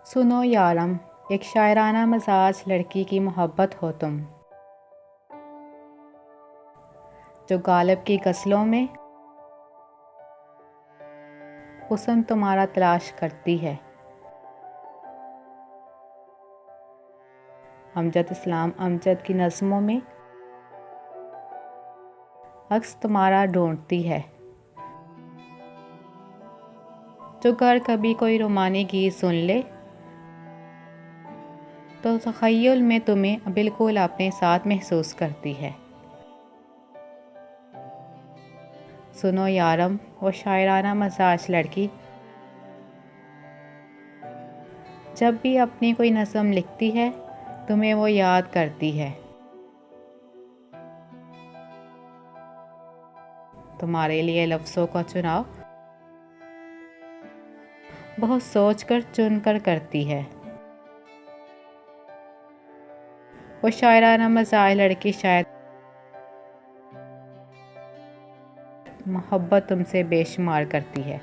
सुनो यारम, एक शायराना मजाज लड़की की मोहब्बत हो तुम, जो गालिब की गज़लों में हुस्न तुम्हारा तलाश करती है। अमजद इस्लाम अमजद की नज़्मों में अक्स तुम्हारा ढूंढती है। जो घर कभी कोई रोमानी गीत सुन ले तो तख़य्युल में तुम्हें बिल्कुल अपने साथ महसूस करती है। सुनो यारम, वो शायराना मजाज लड़की जब भी अपनी कोई नज़म लिखती है तुम्हें वो याद करती है। तुम्हारे लिए लफ्ज़ों का चुनाव बहुत सोचकर चुनकर करती है। वो शायराना मजाज लड़की शायद मोहब्बत तुमसे बेशुमार करती है।